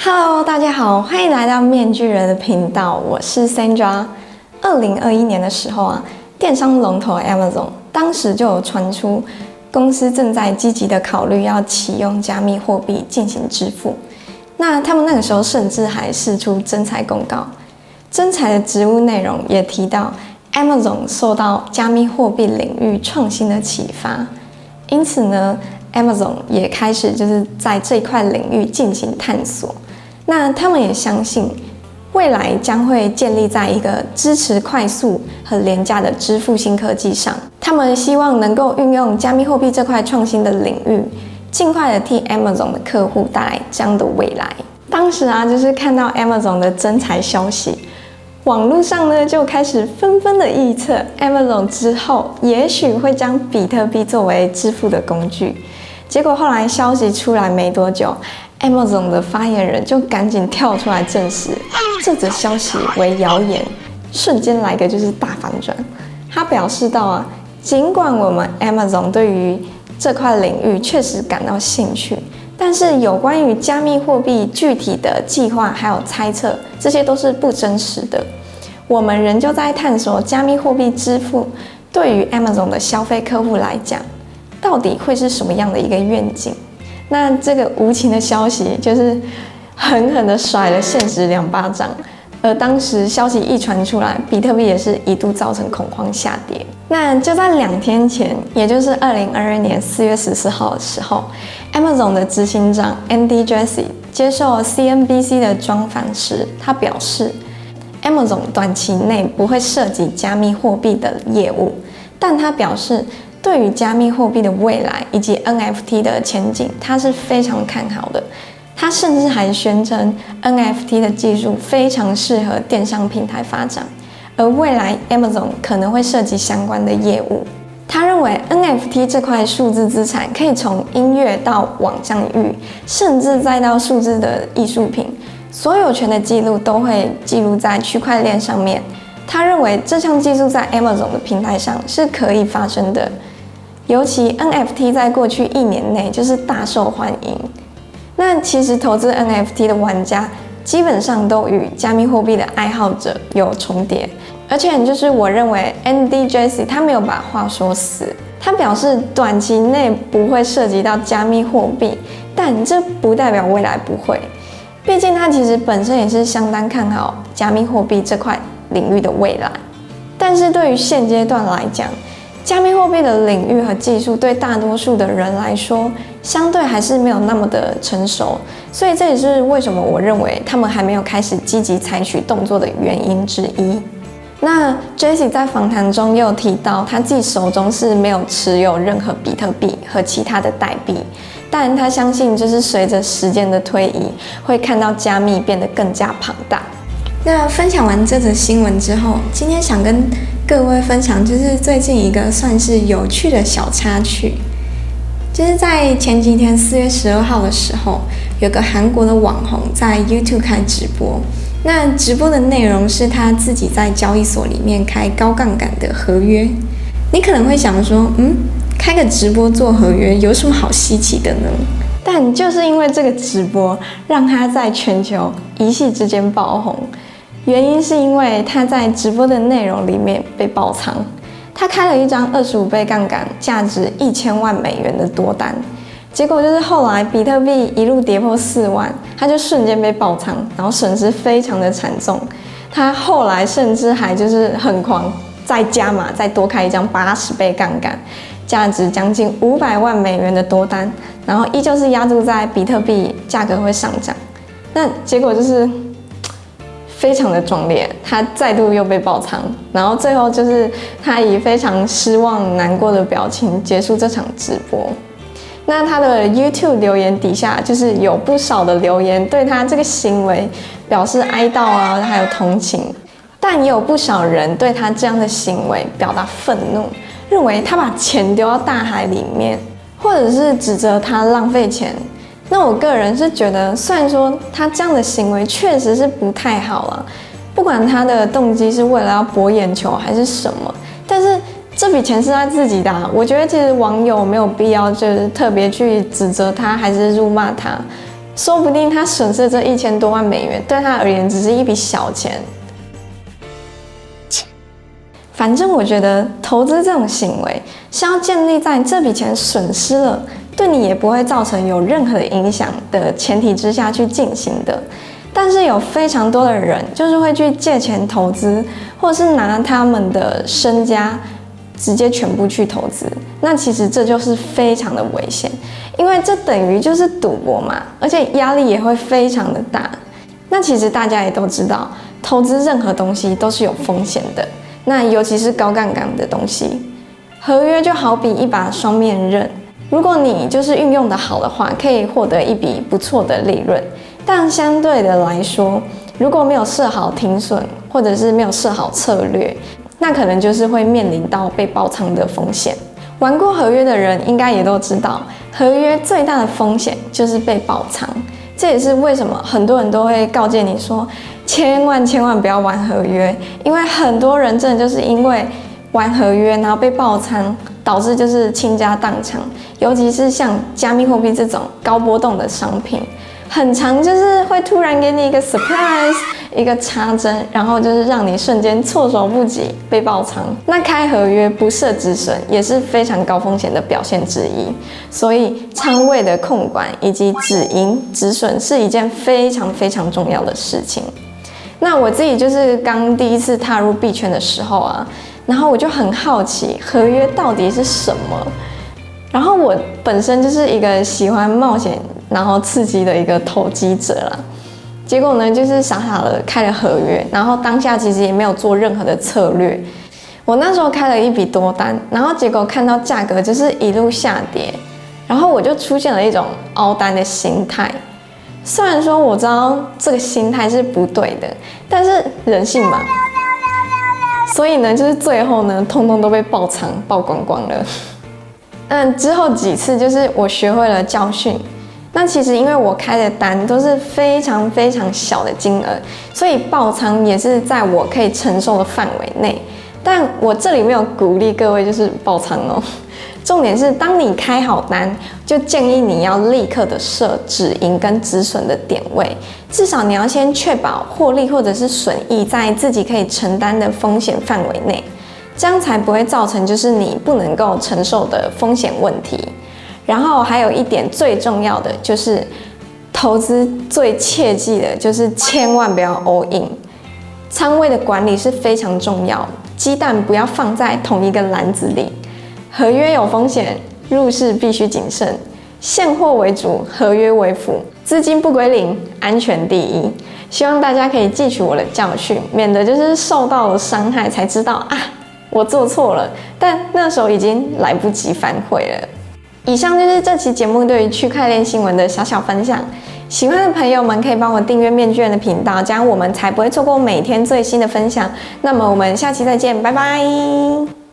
Hello， 大家好，欢迎来到面具人的频道，我是 Sandra。2021年的时候啊，电商龙头 Amazon 当时就有传出公司正在积极的考虑要启用加密货币进行支付。那他们那个时候甚至还释出征才公告，征才的职务内容也提到 Amazon 受到加密货币领域创新的启发，因此呢 Amazon 也开始在这一块领域进行探索。那他们也相信未来将会建立在一个支持快速和廉价的支付新科技上。他们希望能够运用加密货币这块创新的领域，尽快的替 Amazon 的客户带来这样的未来。当时啊，看到 Amazon 的征才消息，网络上呢就开始纷纷的预测 Amazon 之后也许会将比特币作为支付的工具。结果后来消息出来没多久， Amazon 的发言人就赶紧跳出来证实这则消息为谣言，瞬间来个大反转。他表示到啊，尽管我们 Amazon 对于这块领域确实感到兴趣，但是有关于加密货币具体的计划还有猜测，这些都是不真实的。我们仍旧在探索加密货币支付对于 Amazon 的消费客户来讲，到底会是什么样的一个愿景。那这个无情的消息狠狠的甩了现实2巴掌，而当时消息一传出来，比特币也是一度造成恐慌下跌。那就在2天前，也就是2022年4月14号的时候， Amazon 的执行长 Andy Jassy 接受 CNBC 的专访时，他表示 Amazon 短期内不会涉及加密货币的业务，但他表示对于加密货币的未来以及 NFT 的前景，他是非常看好的。他甚至还宣称 NFT 的技术非常适合电商平台发展，而未来 Amazon 可能会涉及相关的业务。他认为 NFT 这块数字资产可以从音乐到网上域，甚至再到数字的艺术品，所有权的记录都会记录在区块链上面。他认为这项技术在 Amazon 的平台上是可以发生的，尤其 NFT 在过去1年内大受欢迎。那其实投资 NFT 的玩家基本上都与加密货币的爱好者有重叠，而且我认为 Andy Jassy 他没有把话说死，他表示短期内不会涉及到加密货币，但这不代表未来不会，毕竟他其实本身也是相当看好加密货币这块领域的未来。但是对于现阶段来讲，加密货币的领域和技术对大多数的人来说，相对还是没有那么的成熟，所以这也是为什么我认为他们还没有开始积极采取动作的原因之一。那 Jassy 在访谈中也有提到，他自己手中是没有持有任何比特币和其他的代币，但他相信随着时间的推移，会看到加密变得更加庞大。那分享完这则新闻之后，今天想跟各位分享最近一个算是有趣的小插曲，在前几天4月12号的时候，有个韩国的网红在 YouTube 开直播。那直播的内容是他自己在交易所里面开高杠杆的合约。你可能会想说，开个直播做合约有什么好稀奇的呢？但就是因为这个直播，让他在全球一夕之间爆红。原因是因为他在直播的内容里面被爆仓，他开了一张25倍杠杆，价值1000万美元的多单，结果后来比特币一路跌破4万，他就瞬间被爆仓，然后损失非常的惨重。他后来甚至还很狂，再加码再多开一张80倍杠杆，价值将近500万美元的多单，然后依旧是押注在比特币价格会上涨。那结果非常的壮烈，他再度又被爆仓，然后最后他以非常失望难过的表情结束这场直播。那他的 YouTube 留言底下有不少的留言对他这个行为表示哀悼啊，还有同情，但也有不少人对他这样的行为表达愤怒，认为他把钱丢到大海里面，或者是指责他浪费钱。那我个人是觉得，虽然说他这样的行为确实是不太好了，不管他的动机是为了要博眼球还是什么，但是这笔钱是他自己的啊，我觉得其实网友没有必要特别去指责他还是辱骂他，说不定他损失这1000多万美元对他而言只是一笔小钱。反正我觉得投资这种行为是要建立在这笔钱损失了，对你也不会造成有任何的影响的前提之下去进行的。但是有非常多的人就是会去借钱投资，或是拿他们的身家直接全部去投资，那其实这就是非常的危险，因为这等于就是赌博嘛，而且压力也会非常的大。那其实大家也都知道，投资任何东西都是有风险的，那尤其是高杠杆的东西，合约就好比一把双面刃，如果你就是运用的好的话，可以获得一笔不错的利润。但相对的来说，如果没有设好停损，或者是没有设好策略，那可能就是会面临到被爆仓的风险。玩过合约的人应该也都知道，合约最大的风险就是被爆仓。这也是为什么很多人都会告诫你说，千万不要玩合约，因为很多人真的就是因为玩合约，然后被爆仓，导致就是倾家荡产。尤其是像加密货币这种高波动的商品，很常就是会突然给你一个 surprise， 一个插针，然后就是让你瞬间措手不及被爆仓。那开合约不设止损也是非常高风险的表现之一，所以仓位的控管以及止盈止损是一件非常重要的事情。那我自己就是刚第一次踏入币圈的时候啊，然后我就很好奇合约到底是什么。然后我本身就是一个喜欢冒险然后刺激的一个投机者啦，结果呢就是傻傻的开了合约，然后当下其实也没有做任何的策略。我那时候开了一笔多单，然后结果看到价格就是一路下跌，然后我就出现了一种凹单的心态。虽然说我知道这个心态是不对的，但是人性嘛，所以呢就是最后呢通通都被爆仓爆光光了。之后几次就是我学会了教训。那其实因为我开的单都是非常小的金额，所以爆仓也是在我可以承受的范围内。但我这里没有鼓励各位就是爆仓哦。重点是当你开好单，就建议你要立刻的设止盈跟止损的点位，至少你要先确保获利或者是损益在自己可以承担的风险范围内。这样才不会造成就是你不能够承受的风险问题。然后还有一点最重要的就是，投资最切记的就是千万不要 all in， 仓位的管理是非常重要，鸡蛋不要放在同一个篮子里。合约有风险，入市必须谨慎，现货为主，合约为辅，资金不归零，安全第一。希望大家可以汲取我的教训，免得就是受到了伤害才知道啊。我做错了，但那时候已经来不及反悔了。以上就是这期节目对于区块链新闻的小分享。喜欢的朋友们可以帮我订阅面具人的频道，这样我们才不会错过每天最新的分享。那么我们下期再见，拜拜。